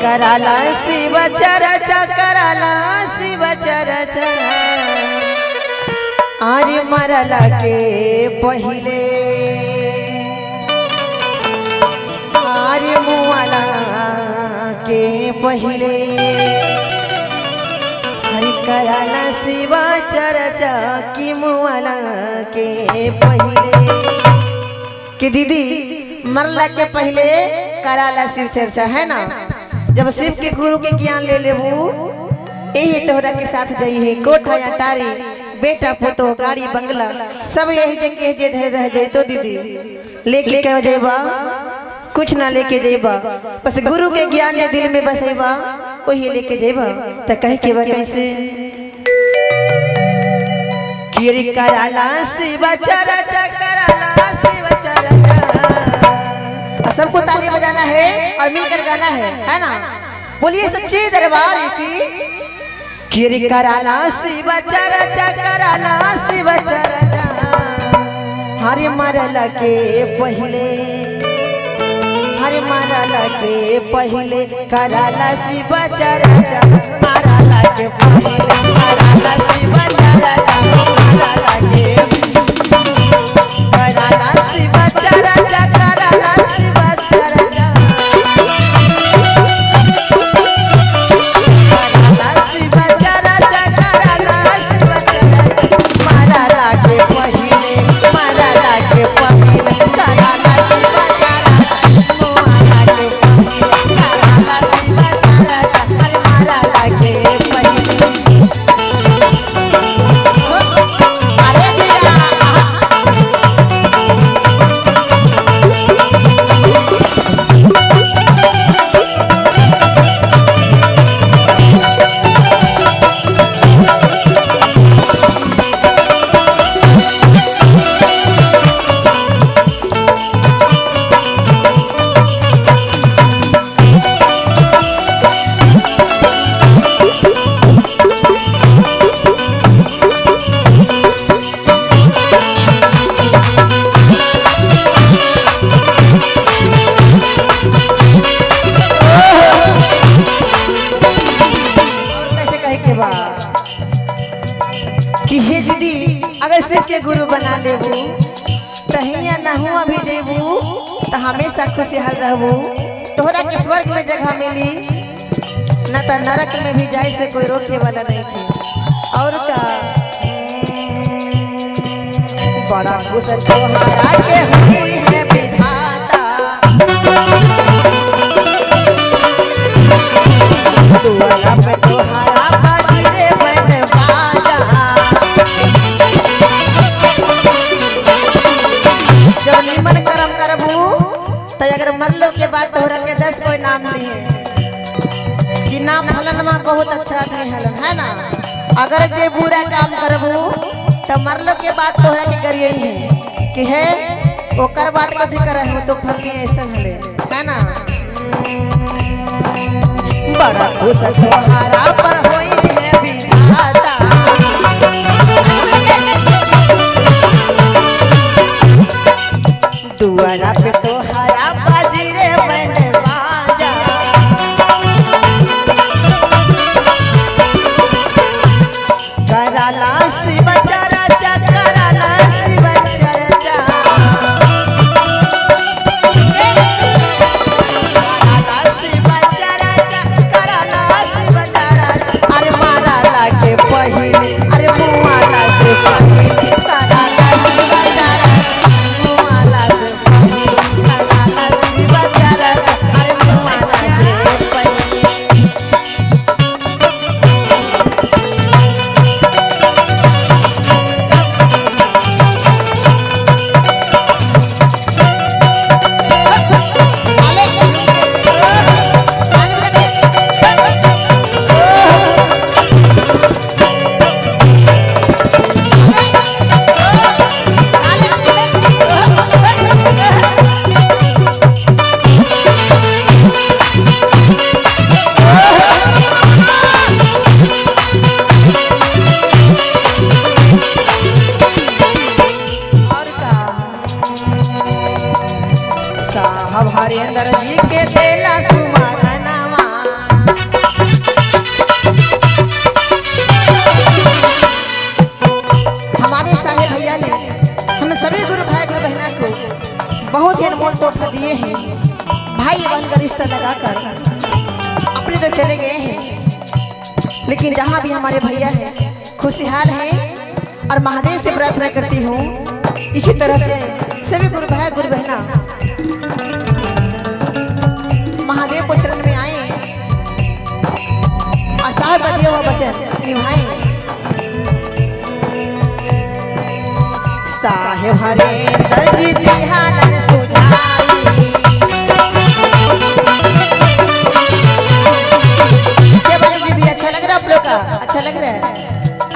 कराला शिव चर्चा कराला शिव चर्चा आर्य मरला के पहिले आर्य मुआला के पहिले हरि कराला शिव चर्चा की मुआला के पहिले कि दीदी मरला के पहले कराला शिव चर्चा है ना। जब शिव के गुरु के ज्ञान ले लेबू यही तोहरा के साथ जाई है कोठा या टारी बेटा पोतो गाड़ी बंगला सब यही जगह जे धर रह जाए तो दीदी लेके कह जेबा कुछ ना लेके जेबा बस गुरु के ज्ञान जे दिल में बसेबा वही लेके जेबा त कह के बा कैसे किरी कराला शिव चर्चा कराला शिव चर्चा। सबको ताली बजाना है और मिलकर गाना है ना। बोलिए सच्चे दरबार की किरी कराला शिव चर्चा कराला शिव चर्चा हरे मरला के पहले हरे मरला के पहले कराला शिव चर्चा मरला के पहले कराला शिव चर्चा मरला के कराला शिव चर्चा कराला शिव चर्चा कराला शिव चर्चा कराला शिव चर्चा मरला के पहले कराला शिव चर्चा मरला के पहले कराला शिव चर्चा मरला के पहले। कि हे दीदी अगर शिव के गुरु बना लेबू तहिया नहु अभी जेबू तो हमेशा खुशहाल रहबू तोहरा के स्वर्ग में जगह मिली न तो नरक में भी जाए से कोई रोके वाला नहीं थी। और का बड़ा खुश तोहरा के हुई है विधाता दुआरा पे तोहरा बाजी बन बाजा जब निमन कर्म करबू तो अगर मरलो के बाद तोहरा के 10 कोई नाम लिए कि नाम हलनमा बहुत अच्छा आदमी हलन है ना। अगर जे बुरा काम करबू तो मरलो के बाद तोहरा के करिए है कि है ओकर बात कथी करे हो तो फल नहीं ऐसा हले है ना। बड़ा खुश तोहरा पर होई है विधाता दुआरा पे तोहरा बाजी रे बन बाजा कराला शिव चर्चा कराला शिव चर्चा कराला शिव चर्चा कराला शिव चर्चा अरे मरला के पहले अरे मुआला से पहले कराला शिव चर्चा मुआला से पहले कराला शिव चर्चा अरे मुआला से पहले। हरेंद्र जी के देला तुम्हारा नामा बहुत ही अनमोल तोहफा दिए हैं, भाई बनकर रिश्ता लगाकर अपने तो चले गए हैं, लेकिन जहाँ भी हमारे भैया हैं खुशहाल हैं और महादेव से प्रार्थना करती हूँ इसी तरह से सभी गुरु भाई गुरु बहना महादेव को चरण में आए और साहब का दिया हुआ वचन निभाएं। साहेब हरे दर्जी दिहालन सुधाई दीदी, अच्छा लग रहा है आप लोग का? अच्छा लग रहा है?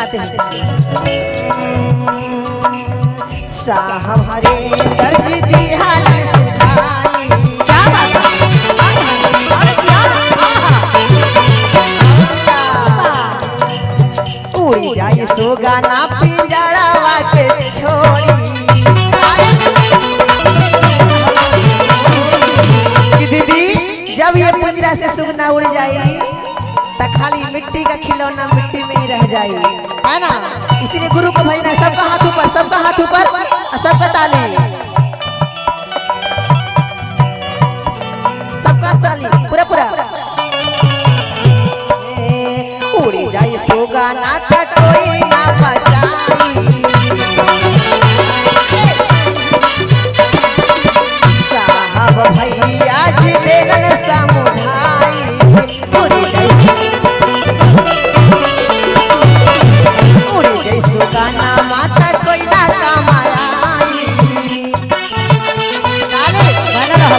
आते हैं। साहब हरे दर्जी दिहालन सुधाई, क्या बात है? उड़ी जाए सुगाना पिंजड़ावा के छोड़ी कि दीदी जब ये पिंजरा से सुगना उड़ जाए तो खाली मिट्टी का खिलौना मिट्टी में ही रह जाए, है ना? इसीलिए गुरु को भजना, सबका हाथ ऊपर, सबका हाथ ऊपर और सबका ताली, सबका ताली पूरा पूरा। उड़ी जाए सुगाना तो कोई ना बचाई, साहब भैया जी देलन समुधाई। उड़ी जाए सुगाना माता कोई ना कमाई, बना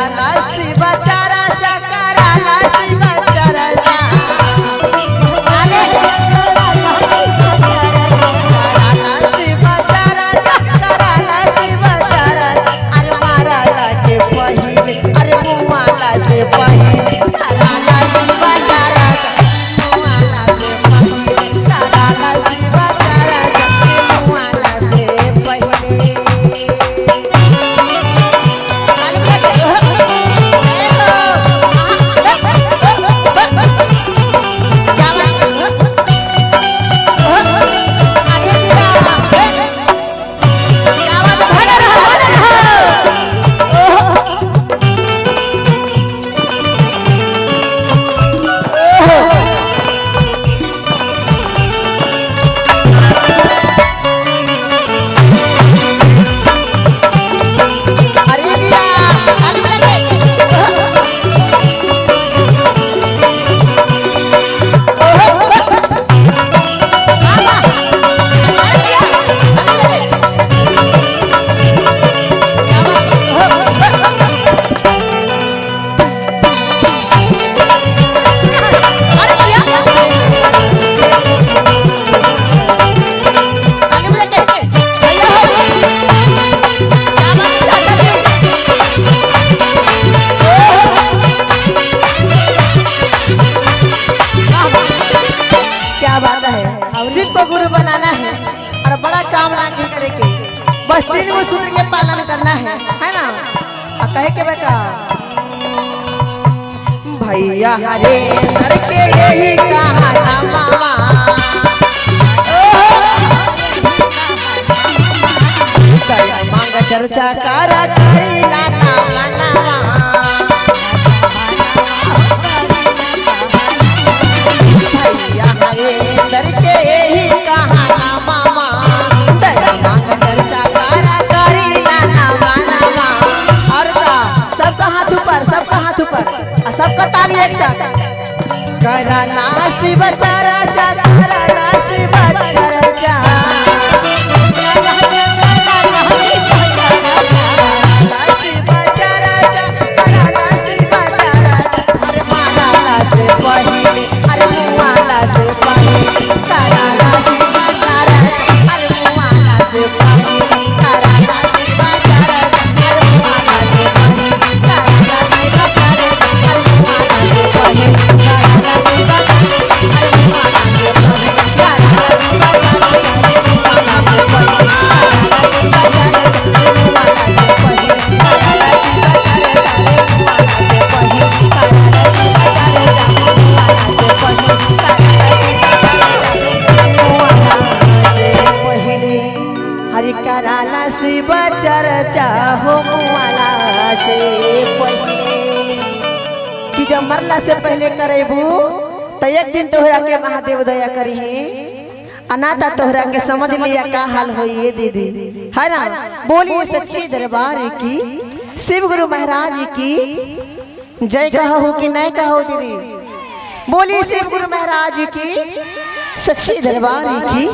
रहा शिवा चारा चकराला शिवा चारा शिवा चारा चकराला शिवा चारा, अरे माराला के पहिले अरे मुआला से पहिले कराला शिवा चारा मुआला से पहिले कराला शिवा चारा मुआला से पहिले। गुरु बनाना है और बड़ा काम नहीं करे के, बस 3 गो सूत्र के पालन करना है ना? और कहे के बेटा भैया हरे नर के यही कहा मामा, मांग चर्चा करा करीला ना मनावा, भैया हरे नर के यही कहा मामा, मांग चर्चा करा करीला ना मनावा। और सबका हाथ ऊपर, सबका हाथ ऊपर और सबका ताली एक साथ। कराला शिव चर्चा कराला शिव चर्चा, Bye. मरला से पहले करेबू तो एक दिन तोहरा के महादेव दया करी अनाथा तोहरा के समझ लिया का हाल हो ये दीदी है ना। बोलिए सच्ची दरबार की शिव गुरु महाराज की जय कहो कि नहीं कहो दीदी। बोलिए शिव गुरु महाराज की सच्ची दरबार की।